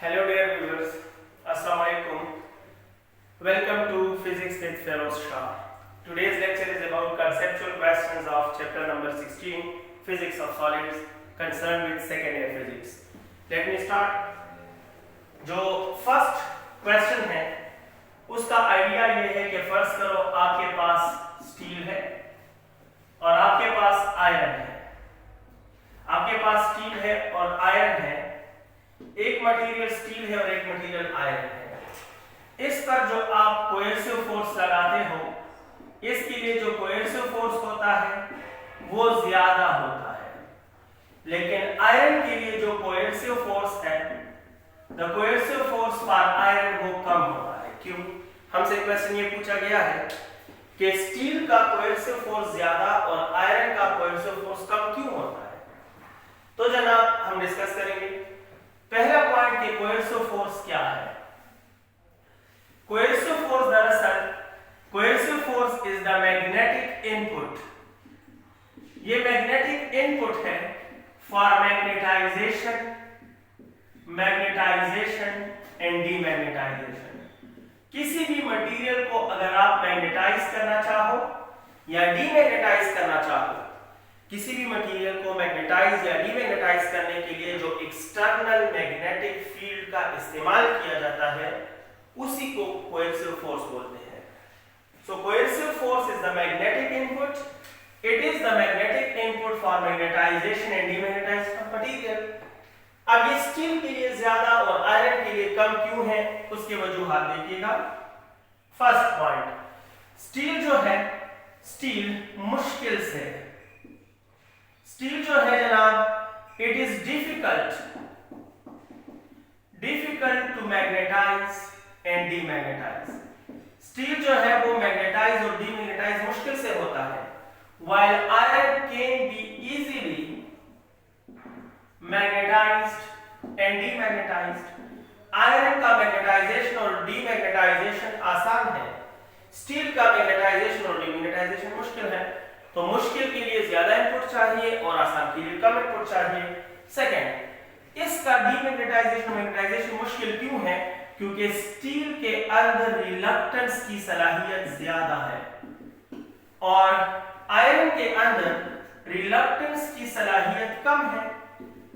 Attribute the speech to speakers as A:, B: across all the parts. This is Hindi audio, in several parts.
A: Hello dear viewers, Assalamu alaikum. Welcome to Physics with Feroz Shah. Today's lecture is about conceptual questions of chapter number 16, Physics of Solids, concerned with second year physics. Let me start. जो फर्स्ट क्वेश्चन है उसका आइडिया ये है कि फर्ज करो आपके पास स्टील है और आपके पास आयरन है। आपके पास स्टील है और आयरन है, एक मटेरियल स्टील है और एक मटेरियल आयरन है। इस पर जो आप कोएर्सिव फोर्स लगाते हो, इसके लिए जो कोएर्सिव फोर्स होता है वो ज्यादा होता है, लेकिन आयरन के लिए जो कोएर्सिव फोर्स है, the coercive force for iron वो कम होता है। क्यों? हमसे क्वेश्चन ये पूछा गया है कि स्टील का कोएर्सिव फोर्स ज्यादा और आयरन का कोएर्सिव फोर्स कम क्यों होता है। तो जनाब हम डिस्कस करेंगे। पहला पॉइंट कि कोएर्सिव फोर्स क्या है। कोएर्सिव फोर्स दरअसल coercive force is the magnetic input. ये मैग्नेटिक इनपुट है फॉर मैग्नेटाइजेशन एंड डीमैग्नेटाइजेशन। किसी भी मटेरियल को अगर आप मैग्नेटाइज करना चाहो या डीमैग्नेटाइज करना चाहो, किसी भी मटेरियल को मैग्नेटाइज या डीमैग्नेटाइज करने के लिए जो एक्सटर्नल मैग्नेटिक फील्ड का इस्तेमाल किया जाता है उसी को कोएर्सिव फोर्स बोलते हैं। So coercive force is the magnetic input. It is the magnetic input for magnetisation and demagnetisation of material. अब ये स्टील के लिए ज्यादा और आयरन के लिए कम क्यों है, उसके वजूहात देखिएगा। फर्स्ट पॉइंट, स्टील जो है, स्टील मुश्किल से, स्टील जो है जनाब, it is difficult to magnetise and demagnetise. Steel जो है वो मैग्नेटाइज और डीमैग्नेटाइज मुश्किल से होता है, while iron can be easily magnetised and demagnetised. Iron का मैग्नेटाइजेशन और डीमैग्नेटाइजेशन आसान है, स्टील का मैग्नेटाइजेशन और डीमैग्नेटाइजेशन मुश्किल है। तो मुश्किल के लिए ज्यादा इनपुट चाहिए और आसान के लिए कम इनपुट चाहिए। सेकंड, इसका डीमैग्नेटाइजेशन मैग्नेटाइजेशन मुश्किल क्यों है? क्योंकि स्टील के अंदर रिलक्टेंस की सलाहियत ज्यादा है और आयरन के अंदर रिलक्टेंस की सलाहियत कम है।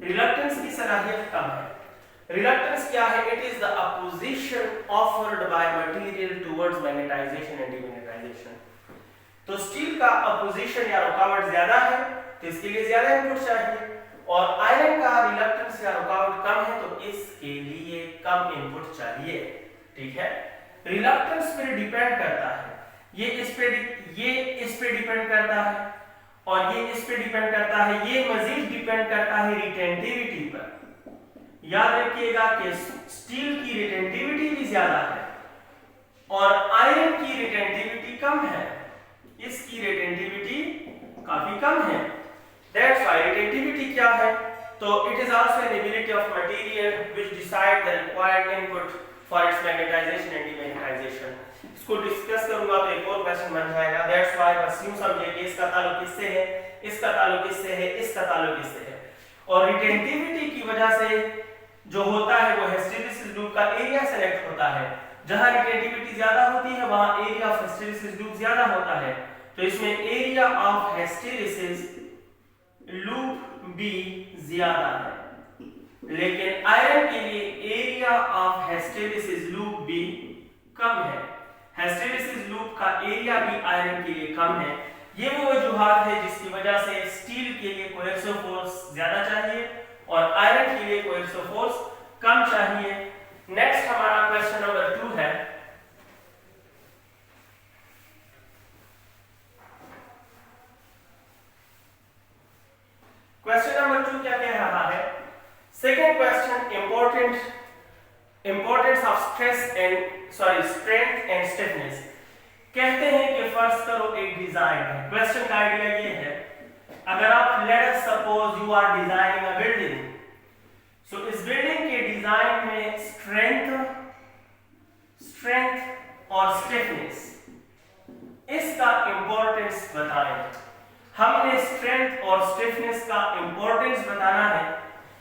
A: रिलक्टेंस की सलाहियत कम है। रिलक्टेंस क्या है? It is the opposition offered by material towards magnetisation and demagnetisation. तो स्टील का अपोजिशन या रुकावट ज्यादा है तो इसके लिए ज्यादा इनपुट चाहिए, और आयरन का रिलक्टेंस या रुकावट कम है तो इसके लिए कम इनपुट चाहिए। ठीक है, रिलक्टेंस पर डिपेंड करता है, ये इस पे डिपेंड करता है और ये इस पे डिपेंड करता है, ये मजीद डिपेंड करता है रिटेंटिविटी पर। याद रखिएगा कि स्टील की रिटेंटिविटी भी ज्यादा है और आयरन की रिटेंटिविटी कम है, इसकी रिटेंटिविटी काफी कम है। दैट्स व्हाई रिटेंटिविटी क्या है? तो it is also an ability of material which decide the required input for its magnetisation and demagnetisation. इसको डिस्कस करूंगा तो एक और क्वेश्चन बन जाएगा। दैट्स व्हाई बस यूं समझिए कि इसका ताल्लुक किससे है, इसका ताल्लुक किससे है, इसका ताल्लुक किससे है। और रिटेंटिविटी की वजह से जो होता है वो हिस्टैरिसीस लूप का एरिया सेलेक्ट होता है। जहां रिटेंटिविटी ज्यादा होती है वहां एरिया ऑफ हिस्टैरिसीस लूप ज्यादा होता है, तो इसमें एरिया ऑफ हिस्टैरिसीस लूप भी ज्यादा है। लेकिन आयरन के लिए एरिया ऑफ हिस्टैरिसीस लूप भी कम है। हिस्टैरिसीस लूप का एरिया भी आयरन के लिए कम है। ये वो वजूहात है जिसकी वजह से स्टील के लिए कोएर्सिव फोर्स ज्यादा चाहिए और आयरन के लिए कोएर्सिव फोर्स कम चाहिए। नेक्स्ट हमारा क्वेश्चन नंबर 2 है। क्वेश्चन नंबर 2 क्या कह रहा है? Second question, importance of strength and stiffness. कहते हैं कि फर्ज करो एक डिजाइन है। क्वेश्चन का आइडिया ये है, अगर आप let us suppose you are designing a building, so इस बिल्डिंग के डिजाइन में स्ट्रेंथ और स्टिफनेस, इसका इंपॉर्टेंस बताएं। हमने स्ट्रेंथ और स्टिफनेस का इंपॉर्टेंस बताना है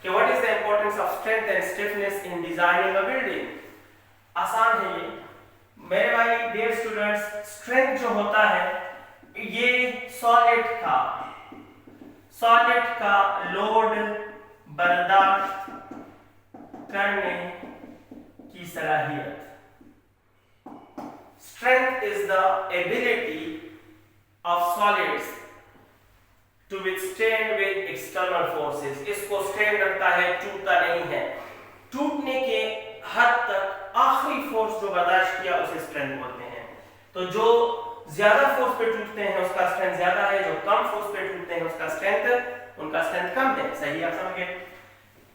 A: कि what is the importance of strength and stiffness in designing a building. आसान है ये मेरे भाई डियर स्टूडेंट्स। स्ट्रेंथ जो होता है ये सॉलिड का लोड बर्दाश्त करने की सलाहियत। Strength is the ability of solids to withstand with external forces। इसको स्टैंड रखता है, टूटता नहीं है। टूटने के हद तक आखिरी फोर्स जो बर्दाश्त किया उसे स्ट्रेंथ बोलते हैं। तो जो ज्यादा फोर्स पे टूटते हैं उसका स्ट्रेंथ ज्यादा है, जो कम फोर्स पे टूटते हैं उसका स्ट्रेंथ कम है। सही आप समझ गए।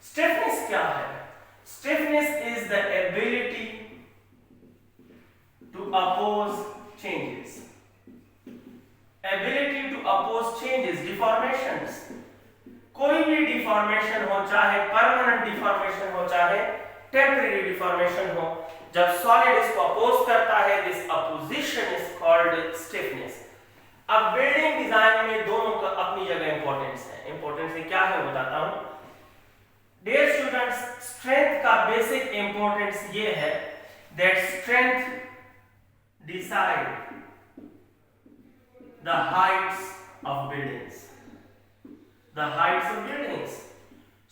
A: स्टिफनेस क्या है? Stiffness is the ability to oppose changes, ability to oppose changes, deformations। कोई भी डिफॉर्मेशन हो, चाहे परमानेंट डिफॉर्मेशन हो चाहे टेम्परेरी डिफॉर्मेशन हो, जब सॉलिड इसको अपोज करता है this opposition is called stiffness. अब बिल्डिंग डिजाइन में दोनों का अपनी जगह इंपॉर्टेंस है। इंपॉर्टेंस क्या है बताता हूं। डियर स्टूडेंट्स, स्ट्रेंथ का बेसिक इंपॉर्टेंस ये है that strength decide the heights of buildings,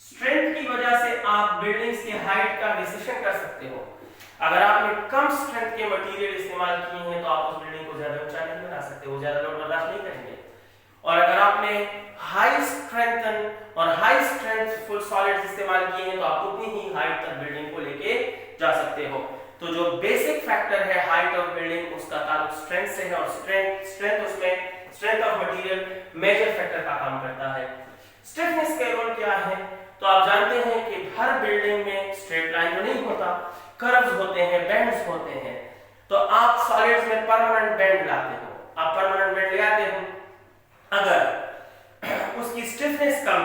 A: strength की वजह से आप बिल्डिंग्स के हाइट का डिसीजन कर सकते हो। अगर आपने कम स्ट्रेंथ के मटेरियल इस्तेमाल किए हैं तो आप उस बिल्डिंग को ज्यादा ऊंचा नहीं बना सकते, वो ज्यादा लोड बर्दाश्त नहीं करेंगे। और अगर आपने हाई स्ट्रेंथफुल सॉलिड्स इस्तेमाल किए हैं तो आप उतनी ही हाइट तक बिल्डिंग को लेके जा सकते हो। तो जो बेसिक फैक्टर है हाइट ऑफ बिल्डिंग उसका ताल्लुक स्ट्रेंथ से है, और strength of material major factor का काम करता है। स्टिफनेस का रोल क्या है? तो आप जानते हैं कि हर बिल्डिंग में स्ट्रेट लाइन तो नहीं होता, कर्व्स होते हैं, बेंड्स होते हैं। तो आप सॉलिड्स में परमानेंट बेंड लाते हो, आप परमानेंट बेंड ले आते हो। अगर उसकी स्टिफनेस कम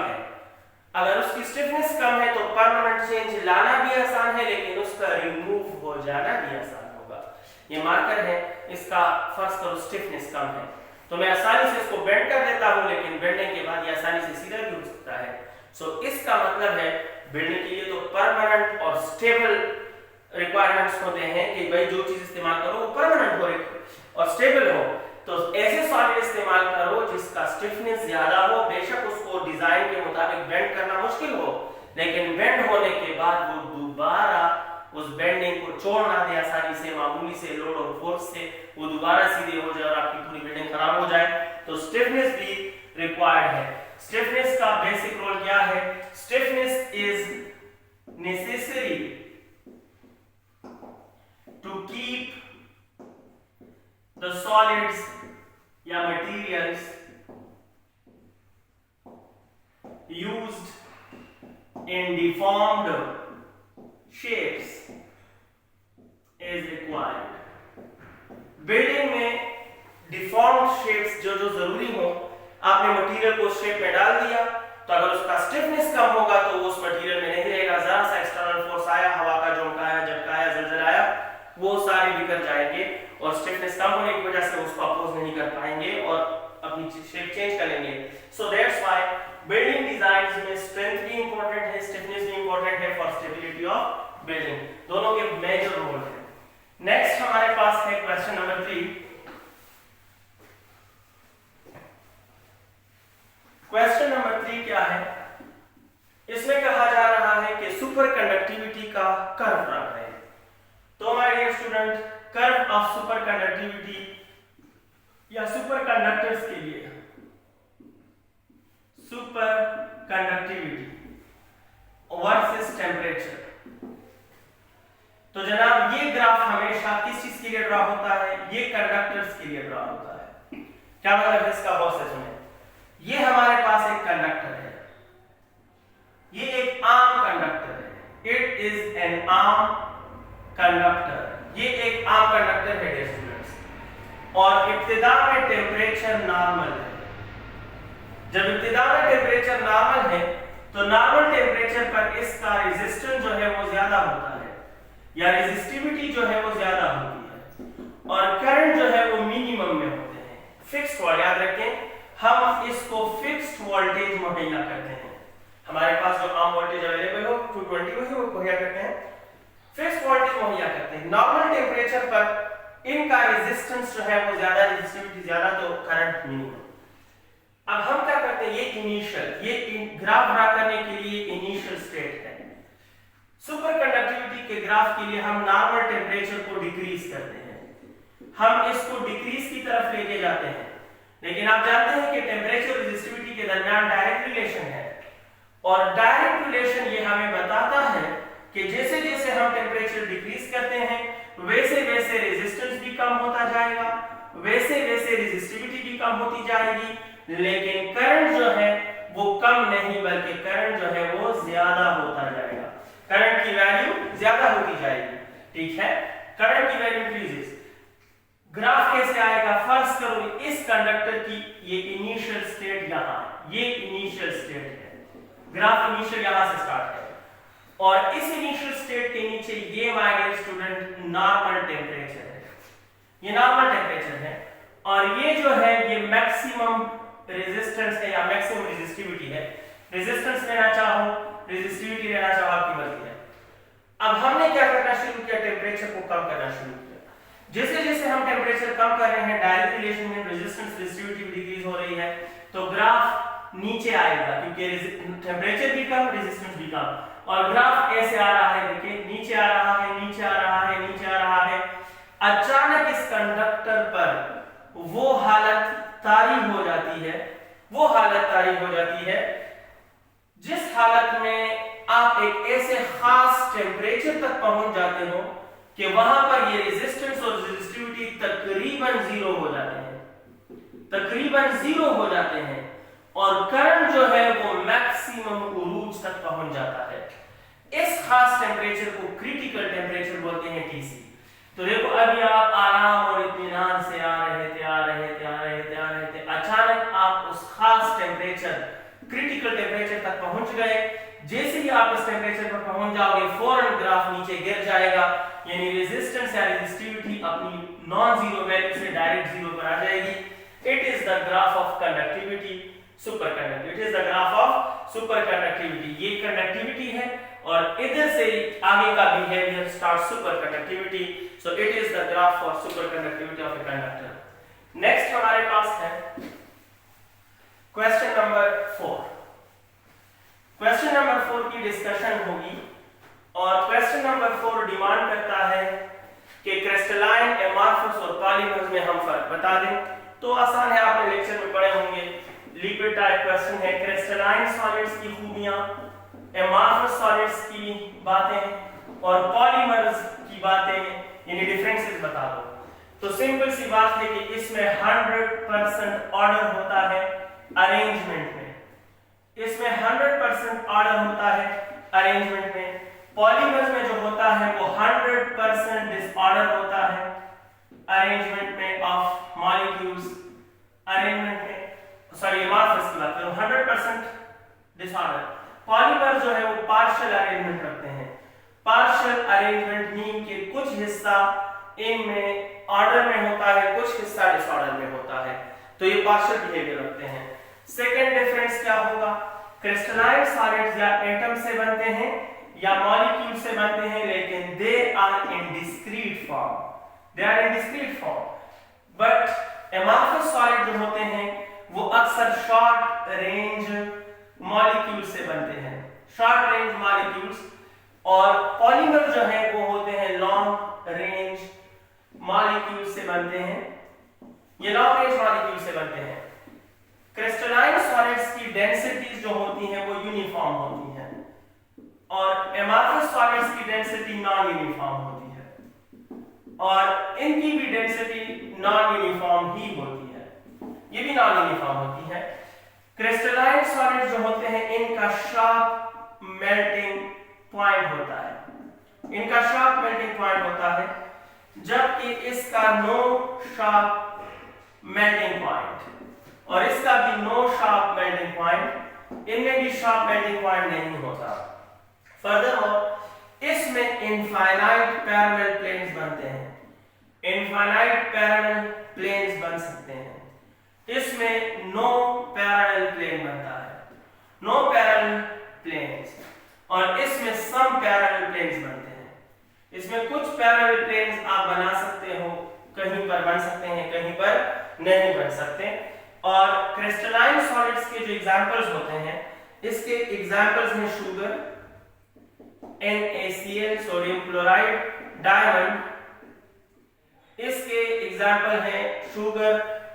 A: है तो परमानेंट चेंज लाना भी आसान है, लेकिन उसका रिमूव हो जाना भी आसान होगा। ये मार्कर है, इसका फर्स्ट करो स्टिफनेस कम है तो मैं आसानी से इसको बेंड कर देता हूं, लेकिन बेंडने के बाद ये आसानी से सीधा भी हो सकता है। सो इसका मतलब है बिल्डिंग के लिए तो परमानेंट और स्टेबल रिक्वायरमेंट्स होते हैं कि भाई जो चीज इस्तेमाल करो वो परमानेंट हो और स्टेबल हो। तो ऐसे सॉलिड इस्तेमाल करो जिसका स्टिफनेस ज्यादा हो। बेशक उसको डिजाइन के मुताबिक बेंड करना मुश्किल हो, लेकिन बेंड होने के बाद वो दोबारा उस बेंडिंग को छोड़ ना दे आसानी से, मामूली से लोड और फोर्स से वो दोबारा सीधे हो जाए और आपकी पूरी बिल्डिंग खराब हो जाए। तो स्टिफनेस भी रिक्वायर्ड है। स्टिफनेस का बेसिक रोल क्या है? Stiffness is necessary to keep the solids या materials used in deformed shapes is required। Building में डिफॉर्म्ड शेप्स जो जरूरी हो, आपने मटेरियल को शेप में डाल दिया तो अगर उसका स्टिफनेस कम होगा तो वो उस मटेरियल में नहीं रहेगा। जरा सा एक्सटर्नल फोर्स आया, हवा का झोंका आया, झटका आया, जलजला आया, वो सारे बिखर जाएंगे और स्टिफनेस कम होने की वजह से उसको अपोज नहीं कर पाएंगे और अपनी शेप चेंज कर लेंगे। So that's why building designs में स्ट्रेंथ भी इंपॉर्टेंट है, स्टिफनेस भी इंपॉर्टेंट है फॉर स्टेबिलिटी ऑफ बिल्डिंग। दोनों के मेजर रोल है। नेक्स्ट हमारे पास है क्वेश्चन नंबर 3। क्वेश्चन नंबर 3 क्या है? इसमें कहा जा रहा है कि सुपर कंडक्टिविटी का कर्व ड्रा करें। तो my dear student, curve of superconductivity या सुपर कंडक्टर्स के लिए सुपर कंडक्टिविटी वर्सेस टेम्परेचर। तो जनाब ये ग्राफ हमेशा किस चीज के लिए ड्रा होता है? ये कंडक्टर्स के लिए ड्रा होता है। क्या मतलब है इसका? बहुत से सुने। ये हमारे पास एक कंडक्टर है, ये एक आर्म कंडक्टर है। It is an arm conductor. ये एक आर्म कंडक्टर है डियर स्टूडेंट्स, और इब्तिदा में टेम्परेचर नॉर्मल है। जब इब्तिदा में टेम्परेचर नॉर्मल है तो नॉर्मल टेम्परेचर पर इसका रेजिस्टेंस जो है वो ज्यादा होता है या रेजिस्टिविटी जो है वो ज्यादा होती है और करंट जो है वो मिनिमम में होते हैं। फिक्स्ड वोल्टेज याद रखें, हम इसको फिक्स्ड वोल्टेज मुहैया करते हैं। हमारे पास जो आम वोल्टेज अवेलेबल हो 220 हो मुहैया करते हैं, फिक्स्ड वोल्टेज मुहैया करते हैं। नॉर्मल टेम्परेचर पर इनका रेजिस्टेंस जो है वो ज्यादा, रेजिस्टिविटी ज्यादा, तो करंट मिनिमम। अब हम क्या करते हैं, ये इनिशियल, ये ग्राफ ड्रा करने के लिए इनिशियल स्टेट है। सुपर कंडक्टिविटी के ग्राफ के लिए हम नॉर्मल टेम्परेचर को डिक्रीज करते हैं, हम इसको डिक्रीज की तरफ लेके जाते हैं। लेकिन आप जानते हैं कि टेम्परेचर रेजिस्टिविटी के दरमियान डायरेक्ट रिलेशन है, और डायरेक्ट रिलेशन ये हमें बताता है कि जैसे जैसे हम टेम्परेचर डिक्रीज करते हैं वैसे वैसे रेजिस्टेंस भी कम होता जाएगा, वैसे वैसे रेजिस्टिविटी भी कम होती जाएगी, लेकिन करंट जो है वो कम नहीं बल्कि करंट जो है वो ज्यादा होता जाएगा, करंट की वैल्यू ज्यादा होती जाएगी। ठीक है, करंट की वैल्यू इंक्रीजेस। ग्राफ कैसे आएगा, फर्ज करो इस कंडक्टर की ये इनिशियल स्टेट यहां है, ये इनिशियल स्टेट है, ग्राफ इनिशियल यहां से स्टार्ट है, और इस इनिशियल स्टेट के नीचे ये my dear student normal temperature है, ये नॉर्मल टेम्परेचर है, और ये जो है ये मैक्सिमम रेजिस्टेंस है या मैक्सिमम रेजिस्टिविटी है। रेजिस्टेंस लेना चाहो, रेजिस्टिविटी लेना चाहो, आपकी मर्जी है। अब हमने क्या करना शुरू किया, टेम्परेचर को कम करना शुरू किया। जैसे जैसे हम टेम्परेचर कम कर रहे हैं, डायरेक्ट रिलेशन में रेजिस्टेंस रेजिस्टिविटी डिक्रीज हो रही है, तो ग्राफ नीचे आएगा, क्योंकि टेम्परेचर भी कम, रेजिस्टेंस भी कम, और ग्राफ ऐसे आ रहा है, देखिए नीचे आ रहा है, नीचे आ रहा है, नीचे आ रहा है। अचानक इस कंडक्टर पर वो हालत तारी हो जाती है, वो हालत तारी हो जाती है जिस हालत में आप एक ऐसे खास टेम्परेचर तक पहुंच जाते हो कि वहां पर ये रेजिस्टेंस और रेजिस्टिविटी तकरीबन जीरो हो जाते हैं, तकरीबन जीरो हो जाते हैं, और करंट जो है वो मैक्सिमम उरूज तक पहुंच जाता है। इस खास टेम्परेचर को क्रिटिकल टेम्परेचर बोलते हैं, टीसी। तो देखो अभी आप आराम और इत्मीनान से आ रहे थे, आ रहे थे, आ रहे थे, आ रहे थे, अचानक आप उस खास टेम्परेचर क्रिटिकल टेम्परेचर तक पहुंच गए। जैसे ही आप इस टेम्परेचर पर पहुंच जाओगे फौरन ग्राफ नीचे गिर जाएगा, यानी रेजिस्टेंस या रेजिस्टिविटी अपनी नॉन जीरो वैल्यू से डायरेक्ट जीरो पर आ जाएगी। It is the graph of conductivity, super conductivity, it is the graph of super conductivity. ये कंडक्टिविटी है और इधर से आगे का behaviour start super conductivity, so it is the graph for super conductivity of a conductor. Next हमारे पास है क्वेश्चन नंबर 4। क्वेश्चन नंबर 4 की डिस्कशन होगी, और क्वेश्चन नंबर 4 डिमांड करता है कि क्रिस्टलाइन, एमॉर्फस और पॉलीमर्स में हम फर्क बता दें। तो आसान है, आपने लेक्चर में पढ़े होंगे, लिक्विड टाइप क्वेश्चन है, क्रिस्टलाइन सॉलिड्स की खूबियां, एमॉर्फस सॉलिड्स की बातें और पॉलीमर्स की बातें, यानी डिफरेंसेस बता दो। तो सिंपल सी बात है कि इसमें 100% ऑर्डर होता है अरेंजमेंट में, इसमें 100% ऑर्डर होता है अरेंजमेंट में। पॉलीमर्स में जो होता है वो 100% डिसऑर्डर होता है अरेंजमेंट में ऑफ मॉलिक्यूल्स, अरेंजमेंट में, सॉरी एमॉर्फस की बात करूं, 100% डिसऑर्डर। पॉलीमर जो है वो पार्शियल अरेंजमेंट रखते हैं। पार्शियल अरेंजमेंट मीन कि कुछ हिस्सा इनमें ऑर्डर में होता है, कुछ हिस्सा डिसऑर्डर में होता है, तो ये पार्शियल बिहेवियर रखते हैं। सेकंड डिफरेंस क्या होगा, क्रिस्टलाइन सॉलिड्स या एटम से बनते हैं या मॉलिक्यूल से बनते हैं, लेकिन they are in discrete form, they are in discrete form. But amorphous solid जो होते हैं वो अक्सर शॉर्ट रेंज मॉलिक्यूल से बनते हैं, शॉर्ट रेंज मॉलिक्यूल्स, और पॉलीमर जो है वो होते हैं लॉन्ग रेंज मॉलिक्यूल से बनते हैं, ये लॉन्ग रेंज मॉलिक्यूल से बनते हैं। क्रिस्टलाइन सॉलिड्स की डेंसिटीज जो होती हैं वो यूनिफॉर्म होती हैं, और एमॉर्फस सॉलिड्स की डेंसिटी नॉन यूनिफॉर्म होती है, और इनकी भी डेंसिटी नॉन यूनिफॉर्म ही होती है, ये भी नॉन यूनिफॉर्म होती है। क्रिस्टलाइन सॉलिड्स जो होते हैं इनका शार्प मेल्टिंग पॉइंट होता है, इनका शार्प मेल्टिंग पॉइंट होता है, जबकि इसका नो शार्प मेल्टिंग पॉइंट और इसका भी नो शार्प मेल्टिंग पॉइंट, इनमें भी शार्प मेल्टिंग पॉइंट नहीं होता। फर्दरमोर इसमें इनफाइनाइट पैरेलल प्लेन्स बनते हैं, इनफाइनाइट पैरेलल प्लेन्स बन सकते हैं, इसमें नो पैरेलल प्लेन बनता है, नो पैरेलल प्लेन्स। और इसमें सम पैरेलल प्लेन्स बनते हैं। इसमें कुछ पैरेलल प्लेन्स आप बना सकते हो, कहीं पर बन सकते हैं, कहीं पर नहीं बन सकते। और क्रिस्टलाइन सॉलिड्स के जो एग्जांपल्स होते हैं, इसके एग्जांपल्स में sugar, NaCl, sodium chloride, diamond. इसके एग्जांपल हैं शुगर,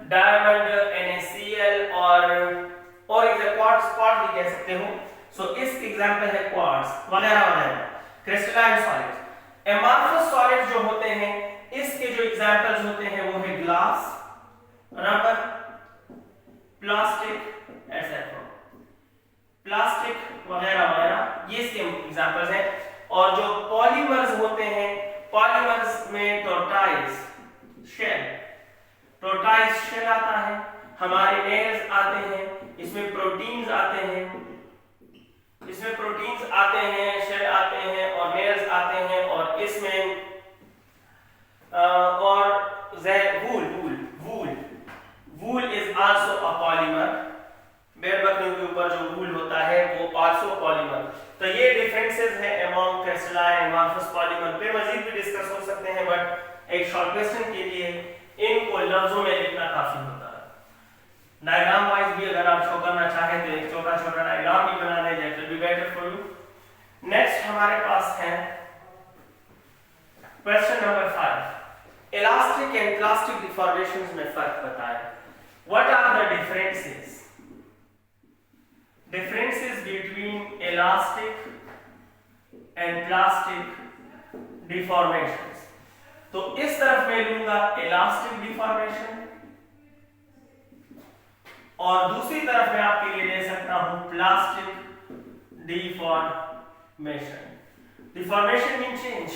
A: डायमंड, NaCl और क्वार्ट्ज भी कह सकते हो। सो इसके एग्जांपल है क्वार्ट्ज वगैरह वगैरह, क्रिस्टलाइन सॉलिड्स। एमॉर्फस सॉलिड्स जो होते हैं, इसके जो एग्जांपल्स होते हैं वो है glass, rubber, plastic etcetera, plastic वगैरह वगैरह, ये इसके एग्जांपल्स हैं। और जो पॉलीमर्स होते हैं, पॉलीमर्स में टॉर्टाइज शेल, टॉर्टाइज शेल आता है, हमारे नेल्स आते हैं, इसमें प्रोटीन्स आते हैं, इसमें प्रोटीन्स आते हैं, शेल आते हैं और नेल्स आते हैं। और इसमें वूल इज आल्सो अ पॉलीमर। भेड़ बकरियों के ऊपर जो वूल होता है वो आल्सो पॉलीमर। तो ये डिफरेंसेस हैं अमंग क्रिस्टलाइन एमॉर्फस पॉलीमर। पे मजीद भी डिस्कस हो सकते हैं, बट एक शॉर्ट क्वेश्चन के लिए इनको लफ्जों में लिखना काफी होता है। डायग्राम वाइज भी अगर आप शो करना चाहें तो एक छोटा छोटा डायग्राम भी बना दें, that will be better for you. Next हमारे पास है question number 5, elastic and plastic deformations में फर्क बताएं। What are the differences between elastic and plastic deformations? तो इस तरफ मैं लूंगा इलास्टिक डिफॉर्मेशन और दूसरी तरफ मैं आपके लिए ले सकता हूं plastic deformation. Deformation mean change.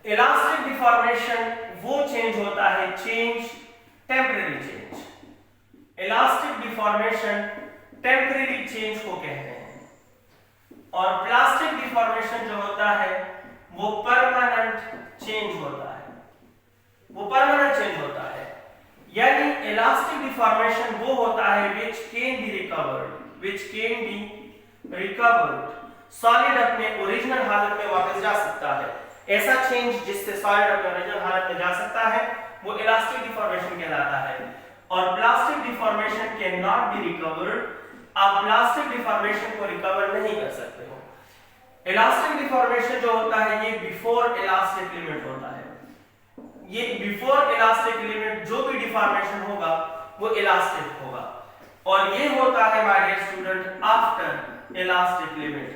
A: Elastic deformation वो चेंज होता है, change temporary change. Elastic deformation temporary change को कहते हैं और प्लास्टिक डिफॉर्मेशन जो होता है वो परमानेंट चेंज होता है, वो परमानेंट चेंज होता है। यानी इलास्टिक डिफॉर्मेशन वो होता है which can be recovered, solid अपने ओरिजिनल हालत में वापस जा सकता है। ऐसा चेंज जिससे सॉलिड अपने ओरिजिनल हालत में जा सकता है वो इलास्टिक डिफॉर्मेशन कहलाता है। और plastic deformation can not be recovered. आप प्लास्टिक डिफॉर्मेशन को रिकवर नहीं कर सकते हो। इलास्टिक डिफॉर्मेशन जो होता है ये बिफोर इलास्टिक लिमिट होता है। ये बिफोर इलास्टिक लिमिट जो भी डिफॉर्मेशन होगा वो इलास्टिक होगा, और ये होता है my dear student after elastic limit.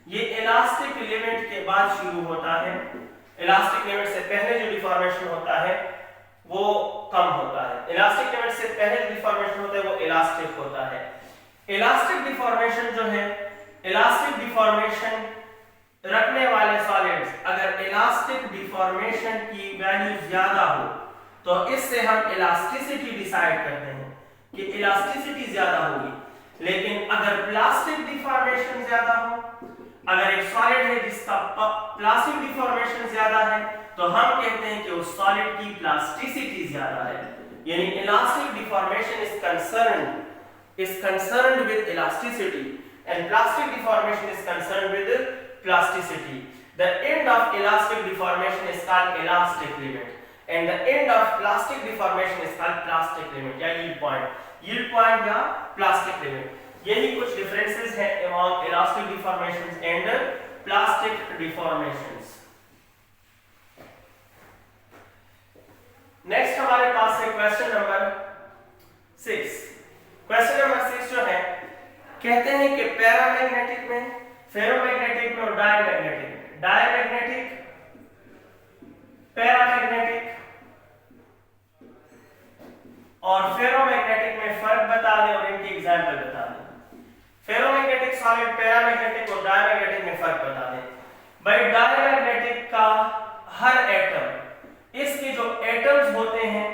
A: ये इलास्टिक लिमिट के बाद शुरू होता है। इलास्टिक लिमिट से पहले जो डिफॉर्मेशन होता है वो कम होता है। इलास्टिक लिमिट से पहले जो डिफॉर्मेशन होता है वो इलास्टिक होता है। इलास्टिक डिफॉर्मेशन जो है, इलास्टिक डिफॉर्मेशन रखने वाले सॉलिड्स, अगर इलास्टिक डिफॉर्मेशन की वैल्यू ज्यादा हो तो इससे हम इलास्टिसिटी डिसाइड करते हैं कि इलास्टिसिटी ज्यादा होगी। लेकिन अगर प्लास्टिक डिफॉर्मेशन ज्यादा हो, अगर एक सॉलिड है जिसका प्लास्टिक डिफॉर्मेशन ज्यादा है तो हम कहते हैं कि उस सॉलिड की प्लास्टिसिटी ज्यादा है। यानी elastic deformation is concerned with elasticity and plastic deformation is concerned with plasticity. The end of elastic deformation is called elastic limit and the end of plastic deformation is called plastic limit या yield point या plastic limit. यही कुछ differences हैं among elastic deformations and plastic deformations. Next हमारे पास है क्वेश्चन नंबर 6। क्वेश्चन नंबर 6 जो है, कहते हैं कि पैरामैग्नेटिक में, फेरोमैग्नेटिक में और डायमैग्नेटिक, पैरामैग्नेटिक और फेरोमैग्नेटिक में फर्क बता दें और इनकी एग्जांपल बता दें। फेरोमैग्नेटिक सॉलिड, पैरामैग्नेटिक और डायमैग्नेटिक में फर्क बता दें। भाई डायमैग्नेटिक का हर एटम, इसके जो एटम्स होते हैं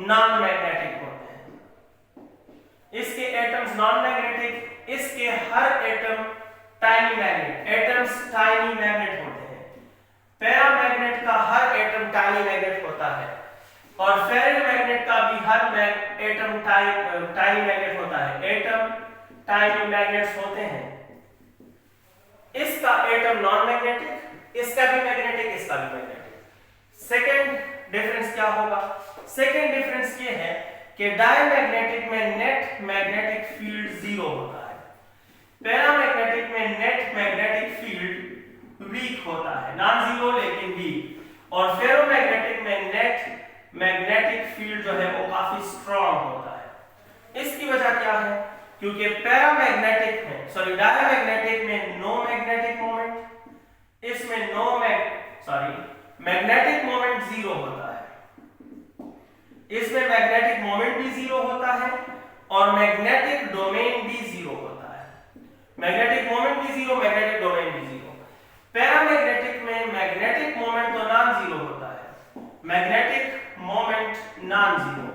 A: नॉन मैग्नेटिक होते हैं। इसके एटम्स नॉन मैग्नेटिक, इसके हर atom tiny magnet, atoms tiny magnet होते हैं। पैरामैग्नेट का हर एटम टाइनी मैग्नेट होता है और फेरोमैग्नेट का भी हर एटम टाइनी मैग्नेट होता है। एटम टाइनी मैग्नेट्स होते हैं इसका भी मैग्नेटिक, इसका भी मैग्नेटिक। सेकेंड डिफरेंस क्या होगा? सेकेंड डिफरेंस ये है कि डायमैग्नेटिक में नेट मैग्नेटिक फील्ड 0 होता है, पैरामैग्नेटिक में नेट मैग्नेटिक फील्ड वीक होता है, नॉन जीरो लेकिन वीक, और फेरोमैग्नेटिक में नेट मैग्नेटिक फील्ड जो है वो काफी स्ट्रांग होता है। इसकी वजह क्या है? क्योंकि पैरामैग्नेटिक में डायमैग्नेटिक में नो मैग्नेटिक मोमेंट, इसमें मैग्नेटिक मोमेंट 0 होता है, इसमें मैग्नेटिक मोमेंट भी 0 होता है और मैग्नेटिक डोमेन भी 0 होता है। मैग्नेटिक मोमेंट भी 0, मैग्नेटिक डोमेन भी 0। पैरामैग्नेटिक में मैग्नेटिक मोमेंट तो नॉन 0 होता है, मैग्नेटिक मोमेंट नॉन 0,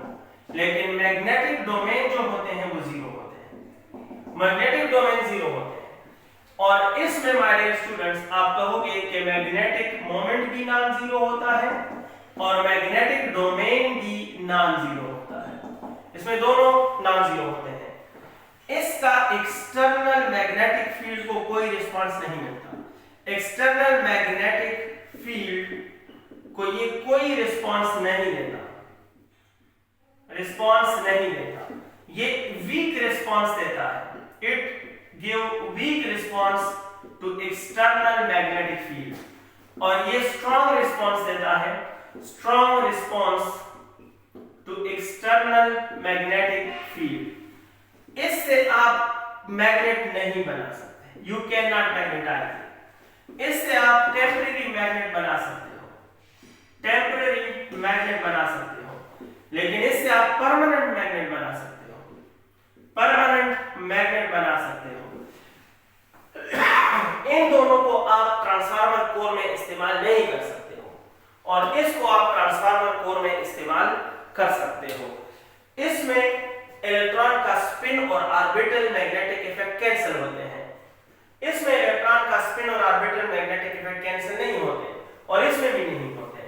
A: लेकिन मैग्नेटिक डोमेन जो होते हैं वो 0 होते हैं, मैग्नेटिक डोमेन 0 होते हैं। और इसमें माय डियर स्टूडेंट्स आप कहोगे कि मैग्नेटिक मोमेंट भी नॉन 0 होता है और मैग्नेटिक डोमेन भी नॉन 0 होता है, इसमें दोनों नॉन 0 होते हैं। इसका एक्सटर्नल मैग्नेटिक फील्ड को कोई रिस्पांस नहीं मिलता, एक्सटर्नल मैग्नेटिक फील्ड को ये कोई रिस्पांस नहीं देता, रिस्पांस नहीं देता, ये वीक रिस्पांस देता है, it give weak response to external magnetic field, और ये स्ट्रॉन्ग रिस्पांस देता है, strong response to external magnetic field. इससे आप मैग्नेट नहीं बना सकते, यू कैन नॉट मैग्नेटाइज। इससे आप टेम्परेरी मैग्नेट बना सकते हो, टेम्परेरी मैग्नेट बना सकते हो, लेकिन इससे आप परमानेंट मैग्नेट बना सकते हो, परमानेंट मैग्नेट बना सकते हो। इन दोनों को आप ट्रांसफार्मर कोर में इस्तेमाल नहीं कर सकते हो, और इसको आप ट्रांसफार्मर कोर में इस्तेमाल कर सकते हो। इसमें इलेक्ट्रॉन का स्पिन और ऑर्बिटल मैग्नेटिक इफेक्ट कैंसिल होते हैं, इसमें इलेक्ट्रॉन का स्पिन और ऑर्बिटल मैग्नेटिक इफेक्ट कैंसिल नहीं होते, और इसमें भी नहीं होते।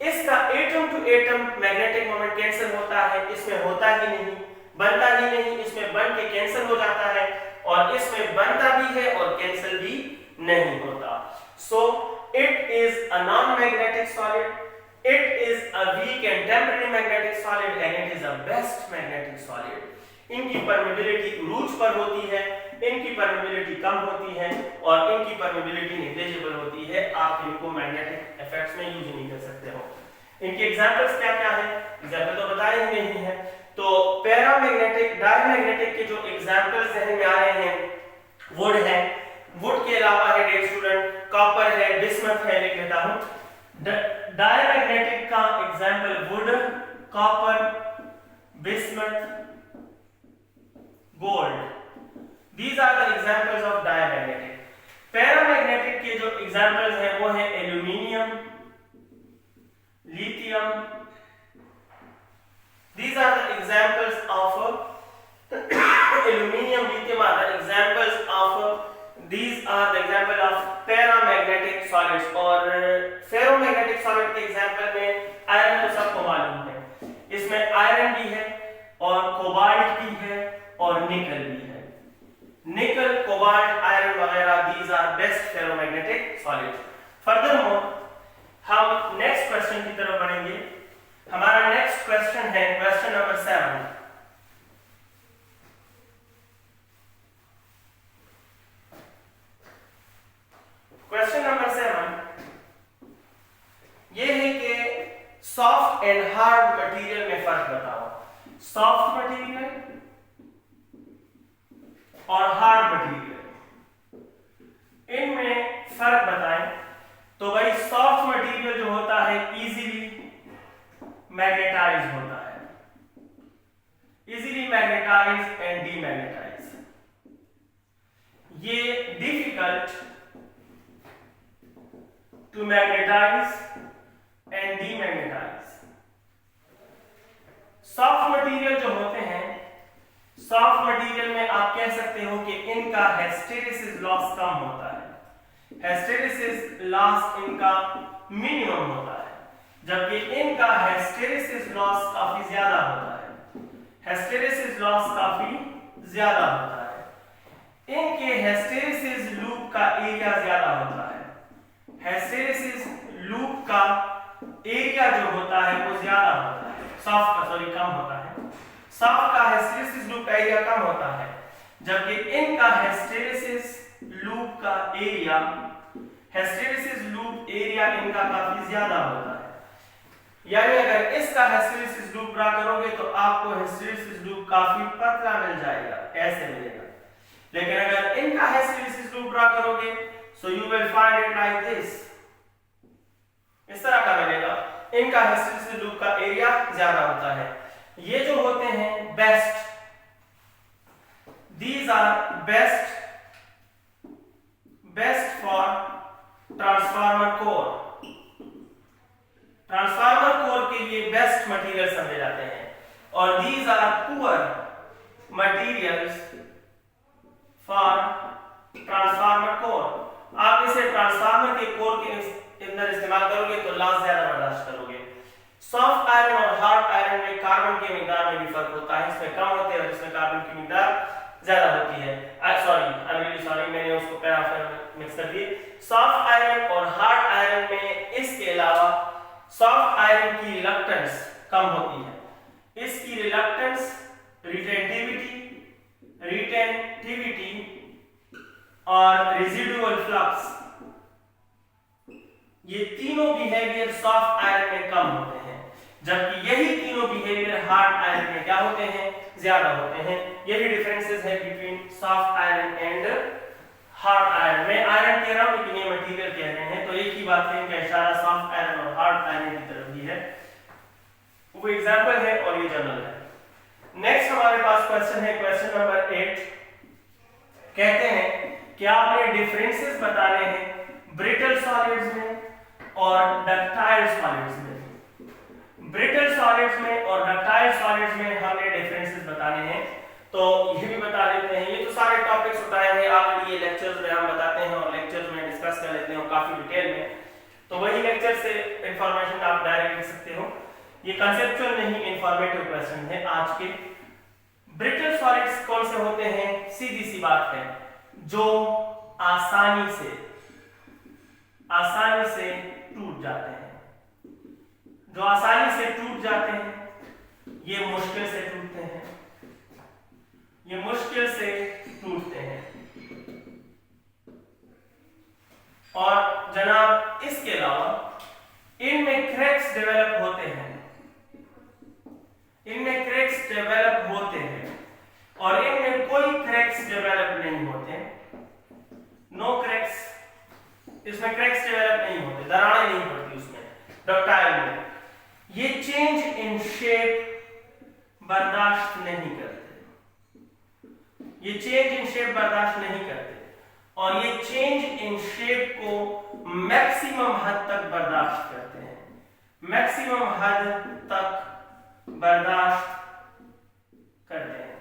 A: इसका atom to atom magnetic moment cancel होता है, इसमें होता ही नहीं, बनता ही नहीं, इसमें बन के कैंसिल हो जाता है, और इसमें बनता भी है और कैंसिल भी नहीं होता। So it is a non magnetic solid, it is a weak and temporary magnetic solid and it is a best magnetic solid। इनकी परमेबिलिटी रूट्स पर होती है, इनकी परमेबिलिटी कम होती है, और इनकी परमेबिलिटी नेग्लिजिबल होती है, आप इनको मैग्नेटिक इफेक्ट्स में यूज नहीं कर सकते हो। इनके एग्जांपल्स क्या क्या है? एग्जांपल तो बताए ही नहीं है, तो पैरामैग्नेटिक डायमैग्नेटिक के जो एग्जांपल्स जहन में आ रहे हैं, वुड है, वुड के अलावा है डियर स्टूडेंट कॉपर है, बिस्मथ है, लिख लेता हूं। डायमैग्नेटिक का example wood, copper, bismuth, gold, these are the examples of diamagnetic. Paramagnetic के जो एग्जांपल्स हैं वो है aluminium, lithium, these are the examples of aluminium, lithium are the examples of, these are the example of paramagnetic solids। और फेरोमैग्नेटिक सॉलिड के एग्जांपल में आयरन तो सबको मालूम है, इसमें आयरन भी है और कोबाल्ट भी है और निकल भी है, निकल, कोबाल्ट, आयरन वगैरह, these are best ferromagnetic solids। Furthermore हम नेक्स्ट क्वेश्चन की तरफ बढ़ेंगे। हमारा नेक्स्ट क्वेश्चन है क्वेश्चन नंबर 7। क्वेश्चन नंबर 7 ये है कि सॉफ्ट एंड हार्ड मटेरियल में फर्क बताओ। सॉफ्ट मटेरियल और हार्ड मटेरियल, इनमें फर्क बताएं। तो भाई सॉफ्ट मटेरियल जो होता है इजीली मैग्नेटाइज होता है, इजीली मैग्नेटाइज एंड डीमैग्नेटाइज। ये difficult to magnetize and demagnetize। Soft material जो होते हैं, सॉफ्ट मटेरियल में आप कह सकते हो कि इनका हिस्टेरेसिस लॉस कम होता है, हिस्टेरेसिस लॉस इनका मिनिमम होता है, जबकि इनका हिस्टेरेसिस लॉस काफी ज्यादा होता है, हिस्टेरेसिस लॉस काफी ज्यादा होता है। इनके हिस्टेरेसिस लूप का एरिया ज्यादा होता है, हिस्टेरेसिस का एरिया जो होता है वो ज्यादा होता है, सॉफ्ट का कम होता है। सॉफ्ट का हिस्टैरिसीस लूप का एरिया कम होता है, जबकि इनका हिस्टैरिसीस लूप का एरिया, हिस्टैरिसीस लूप एरिया इनका काफी ज्यादा होता है। यानी अगर इसका हिस्टैरिसीस लूप ड्रा करोगे तो आपको हिस्टैरिसीस लूप काफी पतला मिल जाएगा, ऐसे मिलेगा। लेकिन अगर इनका हिस्टैरिसीस लूप ड्रा करोगे so you will find it like this, इस तरह का मिलेगा। इनका हिस्टैरिसीस लूप का एरिया ज्यादा होता है। ये जो होते हैं best, these are best for transformer core. Transformer core के लिए बेस्ट मटेरियल समझे जाते हैं, और these are poor materials for transformer core. आप इसे ट्रांसफार्मर के कोर के अंदर इस्तेमाल करोगे तो लॉस ज्यादा बर्दाश्त करोगे। सॉफ्ट आयरन और हार्ड आयरन में कार्बन के मिकदार में भी फर्क होता है, इसमें कम होते हैं और इसमें कार्बन की मिकदार ज्यादा होती है। सॉरी मैंने उसको पैराफिर मिक्स कर दिए। सॉफ्ट आयरन और हार्ड आयरन में इसके अलावा सॉफ्ट आयरन की रिलक्टेंस कम होती है। इसकी रिलक्टेंस, रिटेंटिविटी और रेजिडुअल फ्लक्स, ये तीनों बिहेवियर सॉफ्ट आयरन में कम होते हैं, जबकि यही तीनों बिहेवियर हार्ड आयरन में क्या होते हैं, ज्यादा होते हैं। यही डिफरेंसेस है between soft iron and hard iron. में आयरन कह रहा हूं लेकिन ये मटेरियल कह रहे हैं, तो एक ही बात है, इनका इशारा सॉफ्ट आयरन और हार्ड आयरन की तरफ भी है। वो एग्जांपल है और ये जनरल है। नेक्स्ट हमारे पास क्वेश्चन है, क्वेश्चन नंबर 8। कहते हैं कि आपने डिफरेंसेस बताने हैं ब्रिटल सॉलिड्स में और डक्टाइल सॉलिड्स में। ब्रिटल सॉलिड्स में और डक्टाइल सॉलिड्स में हमने डिफरेंसेस बताने हैं, तो ये भी बता देते हैं। ये तो सारे टॉपिक्स उठाए हैं ऑलरेडी, ये लेक्चर्स में हम बताते हैं और लेक्चर्स में डिस्कस कर लेते हैं काफी डिटेल में, तो वही लेक्चर से इंफॉर्मेशन आप डायरेक्ट लिख सकते हो। ये कंसेप्चुअल नहीं, इंफॉर्मेटिव क्वेश्चन है आज के। ब्रिटल सॉलिड्स कौन से होते हैं? सीधी सी बात है, जो आसानी से टूट जाते हैं। जो आसानी से टूट जाते हैं, ये मुश्किल से टूटते हैं, ये मुश्किल से टूटते हैं। और जनाब इसके अलावा इनमें क्रैक्स डेवलप होते हैं, इनमें क्रैक्स डेवलप होते हैं, और इनमें कोई क्रैक्स डेवलप नहीं होते। नो क्रैक्स, इसमें क्रैक्स डेवलप नहीं होते, दरारें नहीं पड़ती उसमें। डक्टाइल में ये चेंज इन शेप बर्दाश्त नहीं करते, ये चेंज इन शेप बर्दाश्त नहीं करते, और ये चेंज इन शेप को मैक्सिमम हद तक बर्दाश्त करते हैं, मैक्सिमम हद तक बर्दाश्त करते हैं।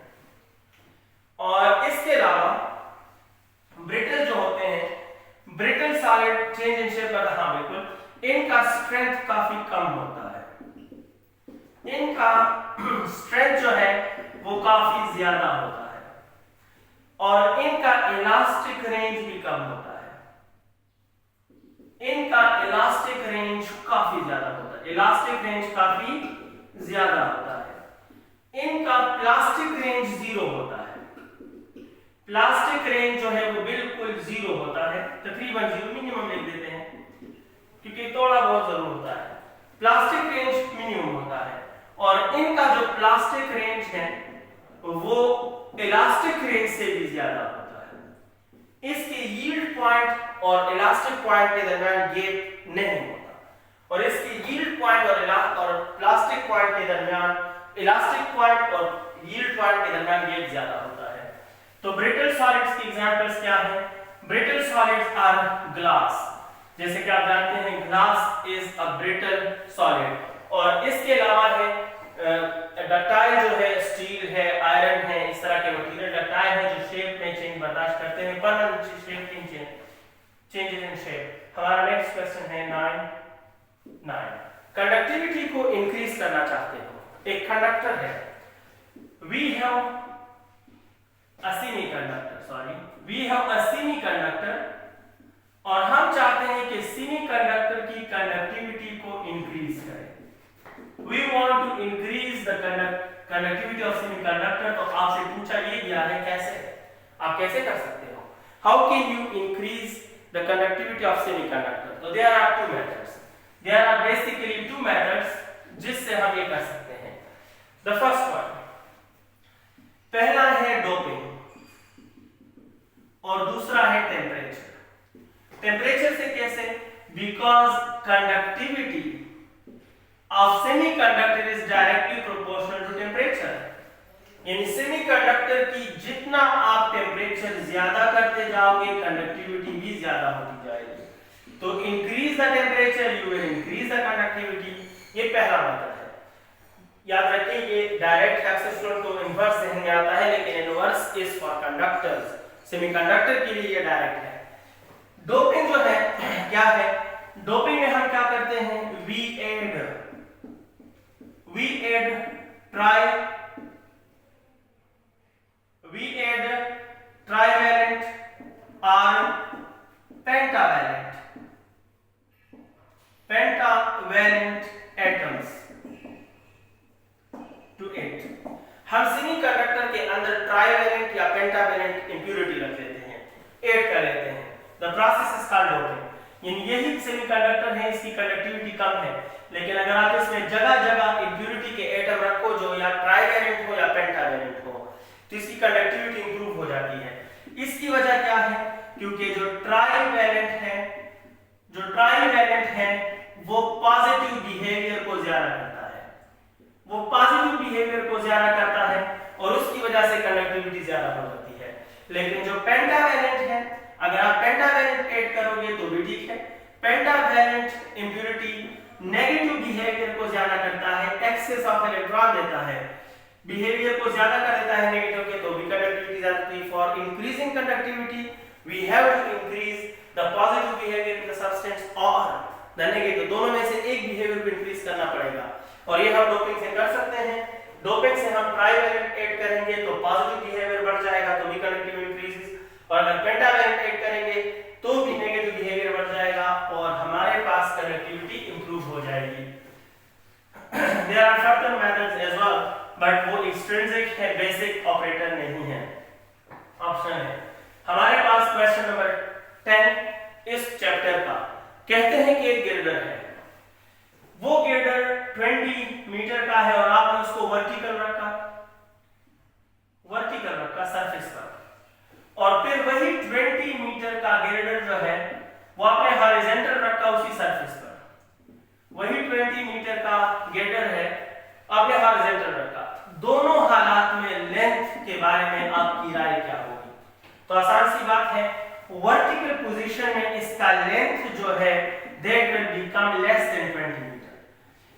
A: और इसके अलावा ब्रिटल जो होते हैं, brittle solid change in shape बर्दाश्त, हाँ बिल्कुल, इनका स्ट्रेंथ काफी कम होता है, इनका स्ट्रेंथ जो है वो काफी ज्यादा होता है, और इनका इलास्टिक रेंज भी कम होता है। इनका इलास्टिक रेंज काफी ज्यादा होता है, इलास्टिक रेंज काफी ज्यादा होता है। इनका प्लास्टिक रेंज 0 होता है, प्लास्टिक रेंज जो है वो बिल्कुल 0 होता है, तकरीबन 0, मिनिमम लिख देते हैं क्योंकि थोड़ा बहुत जरूर होता है। प्लास्टिक रेंज मिनिमम होता है, और इनका जो प्लास्टिक रेंज है वो इलास्टिक रेंज से भी ज्यादा होता है। इसके यील्ड पॉइंट और इलास्टिक पॉइंट के दरमियान गैप नहीं होता, और इसके यील्ड पॉइंट और प्लास्टिक पॉइंट के दरमियान, इलास्टिक पॉइंट और यील्ड पॉइंट के दरमियान गैप ज्यादा होता है। तो ब्रिटल सॉलिड्स की एग्जांपल्स क्या हैं? ब्रिटल सॉलिड्स आर ग्लास, जैसे कि आप जानते हैं glass is a brittle solid, और इसके अलावा है डक्टाइल जो है स्टील है, आयरन है, इस तरह के मटेरियल डक्टाइल है जो शेप में चेंज बर्दाश्त करते हैं, permanent shape changes in shape. हमारा नेक्स्ट क्वेश्चन है 9। कंडक्टिविटी को इंक्रीज करना चाहते हो। एक कंडक्टर है, वी हैव अ सेमीकंडक्टर, और हम चाहते हैं कि सेमीकंडक्टर की conductivity increase the conductivity of semiconductor, तो आपसे पूछा ये गया है कैसे, आप कैसे कर सकते हो, how can you increase the conductivity of semiconductor. तो there are two methods, there are basically two methods जिससे हम ये कर सकते हैं। द फर्स्ट वन, पहला है डोपिंग और दूसरा है टेम्परेचर। टेम्परेचर से कैसे, because conductivity of semiconductor is directly proportional to temperature, यानी सेमीकंडक्टर की जितना आप टेम्परेचर ज्यादा करते जाओगे कंडक्टिविटी भी ज्यादा होती जाएगी। तो increase the temperature you will increase the conductivity, ये पहला मेथड है। याद रखें ये डायरेक्ट है, स्टूडेंट को इनवर्स ध्यान में आता है, लेकिन inverse is for conductors, semiconductor के लिए ये डायरेक्ट है। डोपिंग जो है क्या है, डोपिंग में हम क्या करते हैं, वी एड ट्राइवैलेंट और पेंटावैलेंट एटम्स टू इट। हम सेमीकंडक्टर के अंदर ट्राइवैलेंट या पेंटावैलेंट इंप्योरिटी रख लेते हैं, ऐड कर लेते हैं। The process is called doping. यानी यही सेमीकंडक्टर है, इसकी कंडक्टिविटी कम है, लेकिन अगर आप इसमें जगह जगह इंप्योरिटी के एटम रखो जो या ट्राइवैलेंट हो या पेंटावैलेंट हो, तो इसकी कंडक्टिविटी इंप्रूव हो जाती है। इसकी वजह क्या है, क्योंकि जो ट्राइवैलेंट है वो पॉजिटिव बिहेवियर को ज्यादा करता है, वो पॉजिटिव बिहेवियर को ज्यादा करता है और उसकी वजह से कंडक्टिविटी ज्यादा हो जाती है। लेकिन जो पेंटावैलेंट है, अगर आप पेंटावैलेंट ऐड करोगे तो भी ठीक है। पेंटावैलेंट इंप्योरिटी नेगेटिव बिहेवियर को ज्यादा करता है, एक्सेस ऑफ इलेक्ट्रॉन देता है, बिहेवियर को ज्यादा कर देता है नेगेटिव के, तो भी कंडक्टिविटी ज्यादा होती है। For increasing conductivity we have to increase the positive behaviour in the substance और द नेगेटिव, दोनों में से एक बिहेवियर को इंक्रीज करना पड़ेगा, और ये हम डोपिंग से कर सकते हैं। डोपिंग से हम ट्राइवैलेंट ऐड करेंगे तो पॉजिटिव बिहेवियर बढ़ जाएगा, तो भी कंडक्टिविटी इंक्रीजेस, और अगर पेंटावैलेंट ऐड करेंगे तो भी नेगेटिव बिहेवियर बढ़ जाएगा और हमारे पास कंडक्टिविटी इंप्रूव हो जाएगी। There are further methods as well, but वो एक्सट्रिंसिक है, बेसिक ऑपरेटर नहीं है, ऑप्शन है। हमारे पास क्वेश्चन नंबर 10 इस चैप्टर का, कहते हैं कि एक गिर्डर है, वो गिर्डर 20 मीटर का है और आपने उसको वर्टिकल रखा सरफेस पर, और फिर वही 20 मीटर का गिर्डर जो है वो आपने हॉरिजॉन्टल रखा उसी सरफेस पर। वही 20 मीटर का गिर्डर है, आपने हॉरिजॉन्टल रखा। दोनों हालात में लेंथ के बारे में आपकी राय क्या होगी? तो आसान सी बात है, वर्टिकल पोजीशन में इसका लेंथ जो है that will become less than 20 metre,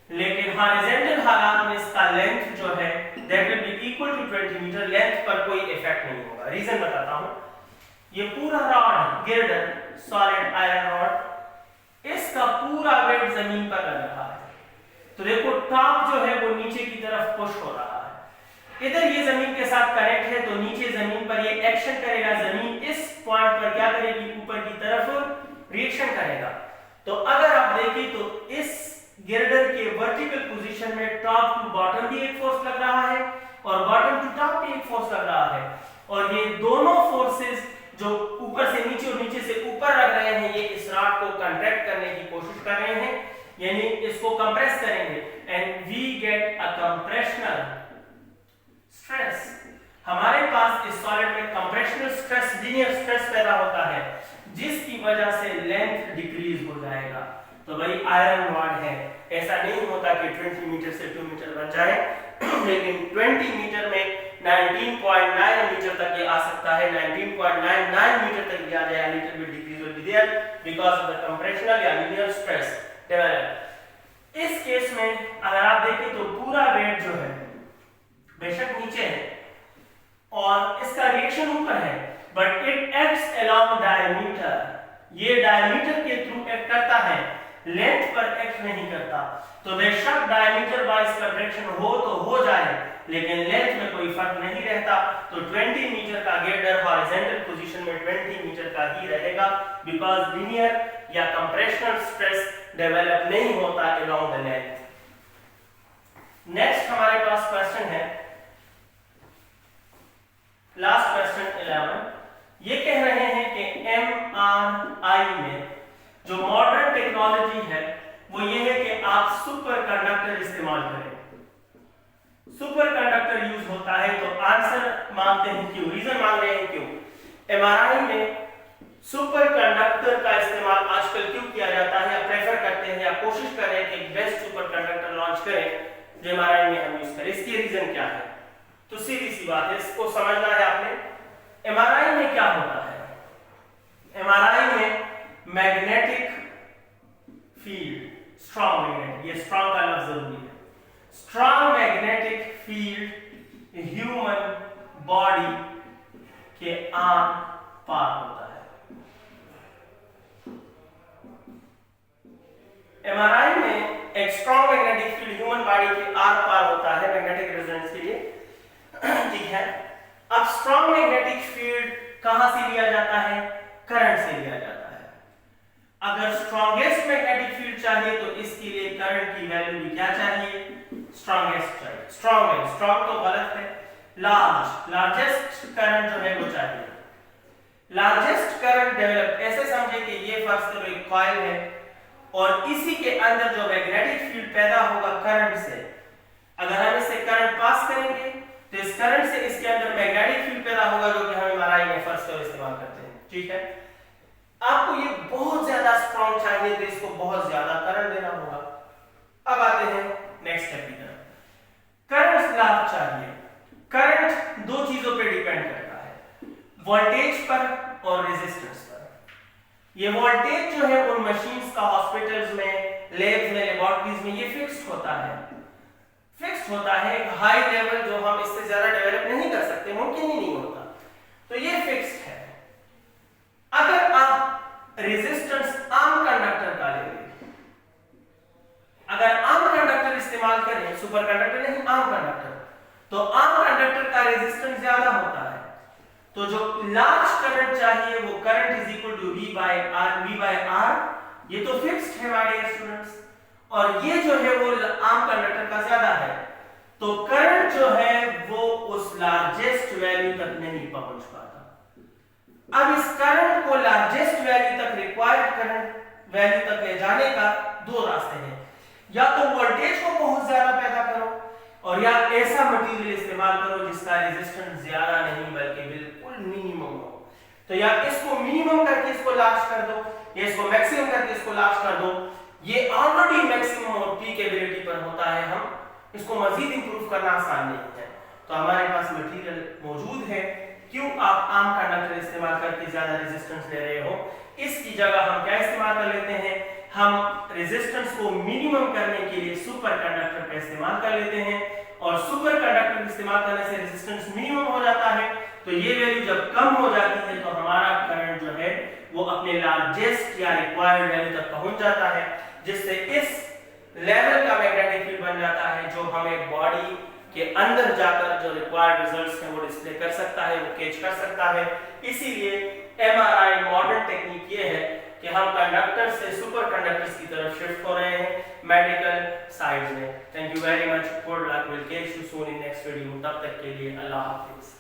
A: लेकिन हॉरिजॉन्टल हालात में इसका लेंथ जो है that will be equal to 20 metre. Length पर कोई इफेक्ट नहीं होगा। रीजन बताता हूं, ये पूरा रॉड गिर्डर सॉलिड आयरन रॉड, इसका पूरा वेट जमीन पर लग रहा है, तो देखो टॉप जो है वो नीचे की तरफ पुश हो रहा है, इधर ये जमीन के साथ कनेक्ट है, तो नीचे जमीन पर ये एक्शन करेगा, जमीन इस पॉइंट पर क्या करेगी, ऊपर की तरफ रिएक्शन करेगा। तो अगर आप देखें तो इस गिर्डर के वर्टिकल पोजीशन में टॉप टू बॉटम भी एक फोर्स लग रहा है और बॉटम टू टॉप भी एक फोर्स लग रहा है, और ये दोनों फोर्सेस जो ऊपर से नीचे और नीचे से ऊपर लग रहे हैं, ये इस रॉड को कंट्रैक्ट करने की कोशिश कर रहे हैं, यानी इसको कंप्रेस करेंगे, and we get a compressional stress. हमारे पास इस सॉलिड में कंप्रेशनल स्ट्रेस, लीनियर स्ट्रेस पैदा होता है, जिसकी वजह से लेंथ डिक्रीज हो जाएगा। तो भाई आयरन रॉड है, ऐसा नहीं होता कि 20 मीटर से 2 मीटर बन जाए, लेकिन 20 मीटर में 19.9 मीटर तक ये आ सकता है, 19.99 मीटर तक भी आ जाए, little bit decrease will be there because of the compressional या लीनियर स्ट्रेस डेवलप। इस केस में अगर आप देखें तो पूरा वेट जो है बेशक नीचे है और इसका रिएक्शन ऊपर है, but it acts along diameter, ये डायमीटर के थ्रू एक्ट करता है, लेंथ पर एक्ट नहीं करता। तो बेशक डायमीटर वाइज कंट्रैक्शन हो तो हो जाए, लेकिन लेंथ में कोई फर्क नहीं रहता। तो 20 मीटर का गिर्डर हॉरिजॉन्टल पोजीशन में 20 मीटर का ही रहेगा, बिकॉज़ लीनियर या कंप्रेशनल स्ट्रेस डेवलप नहीं होता अलोंग द लेंथ। नेक्स्ट हमारे पास क्वेश्चन है, लास्ट क्वेश्चन 11। ये कह रहे हैं कि MRI में जो मॉडर्न टेक्नोलॉजी है वो ये है कि आप सुपर कंडक्टर इस्तेमाल करें। सुपर कंडक्टर यूज होता है, तो आंसर मांगते हैं क्यों, रीजन मांग रहे हैं क्यों। MRI में सुपर कंडक्टर का इस्तेमाल आजकल क्यों किया जाता है, या प्रेफर करते हैं या कोशिश कर रहे हैं कि बेस्ट सुपर कंडक्टर लॉन्च करें जो MRI में हम यूज करें, इसकी रीजन क्या है। तो सीधी सी बात है, इसको समझना है आपने। MRI में क्या होता है, MRI में मैग्नेटिक फील्ड, स्ट्रॉन्ग मैग्नेटिक, ये स्ट्रॉन्ग का लफ्ज जरूरी है, strong magnetic field human body के आर पार होता है। MRI में एक strong magnetic field human body के आर पार होता है मैग्नेटिक रेजोनेंस के लिए, ठीक है। अब स्ट्रॉन्ग मैग्नेटिक फील्ड कहां से लिया जाता है, करंट से लिया जाता है। अगर स्ट्रॉन्गेस्ट मैग्नेटिक फील्ड चाहिए तो इसके लिए करंट की वैल्यू भी क्या चाहिए, स्ट्रॉन्गेस्ट चाहिए। स्ट्रॉन्ग तो गलत है, लार्जेस्ट करंट जो है वो चाहिए। लार्जेस्ट करंट डेवलप, ऐसे समझे कि ये फर्स्ट करो एक कॉइल है और इसी के अंदर जो मैग्नेटिक फील्ड पैदा होगा करंट से, अगर हम इससे करंट पास करेंगे तो इस करंट से इसके अंदर मैग्नेटिक फील्ड पैदा होगा, जो कि हम MRI में फर्स्ट करो इस्तेमाल करते हैं, ठीक है। आपको ये बहुत ज्यादा स्ट्रॉन्ग चाहिए तो इसको बहुत ज्यादा करंट देना होगा। अब आते हैं नेक्स्ट स्टेप की तरफ। करंट लाभ चाहिए। करंट दो चीजों पे डिपेंड करता है, वोल्टेज पर और रेजिस्टेंस पर। ये वोल्टेज जो है उन मशीन्स का हॉस्पिटल्स में, लैब्स में, लेबोरेटरीज में ये फिक्स्ड होता है, एक हाई लेवल जो हम इससे ज्यादा डेवलप नहीं कर सकते, मुमकिन ही नहीं होता, तो ये फिक्स्ड है। अगर आप रेजिस्टेंस आम कंडक्टर का लेंगे, अगर आम कंडक्टर इस्तेमाल करें, सुपर कंडक्टर नहीं आम कंडक्टर, तो आम कंडक्टर का रेजिस्टेंस ज्यादा होता है, तो जो लार्ज करंट चाहिए वो current is equal to V by R, ये तो फिक्स्ड है माय डियर स्टूडेंट्स, और ये जो है वो आम कंडक्टर का ज्यादा है, तो करंट जो है वो उस लार्जेस्ट वैल्यू तक नहीं पहुंच पाता। अब इस करंट को लार्जेस्ट वैल्यू तक, रिक्वायर्ड करंट वैल्यू तक ले जाने का दो रास्ते हैं, या तो वोल्टेज को बहुत ज्यादा पैदा करो और या ऐसा मटेरियल इस्तेमाल करो जिसका रेजिस्टेंस ज्यादा नहीं बल्कि बिल्कुल मिनिमम हो। तो या इसको मिनिमम करके इसको लार्ज कर दो, या इसको मैक्सिमम करके इसको लार्ज कर दो। ये ऑलरेडी मैक्सिमम और पीक एबिलिटी पर होता है, हम इसको मजीद इंप्रूव करना आसान नहीं है। तो हमारे पास मटेरियल मौजूद है, क्यों आप आम कंडक्टर इस्तेमाल करके ज्यादा रेजिस्टेंस ले रहे हो, इसकी जगह हम क्या इस्तेमाल कर लेते हैं, हम रेजिस्टेंस को मिनिमम करने के लिए सुपर कंडक्टर का इस्तेमाल कर लेते हैं, और सुपर कंडक्टर इस्तेमाल करने से रेजिस्टेंस मिनिमम हो जाता है, तो ये वैल्यू जब कम हो जाती है तो हमारा करंट जो है वो अपने लार्जेस्ट या रिक्वायर्ड वैल्यू तक पहुंच जाता है, जिससे इस लेवल का मैग्नेटिक फील्ड बन जाता है जो हमें बॉडी के अंदर जाकर जो रिक्वायर्ड रिजल्ट्स हैं वो डिस्प्ले कर सकता है, वो कैच कर सकता है। इसीलिए MRI मॉडर्न टेक्निक ये है कि हम कंडक्टर से सुपर कंडक्टर्स की तरफ शिफ्ट हो रहे हैं मेडिकल साइड में। Thank you very much, good luck, will catch you soon in next video. तब तक के लिए अल्लाह हाफिज।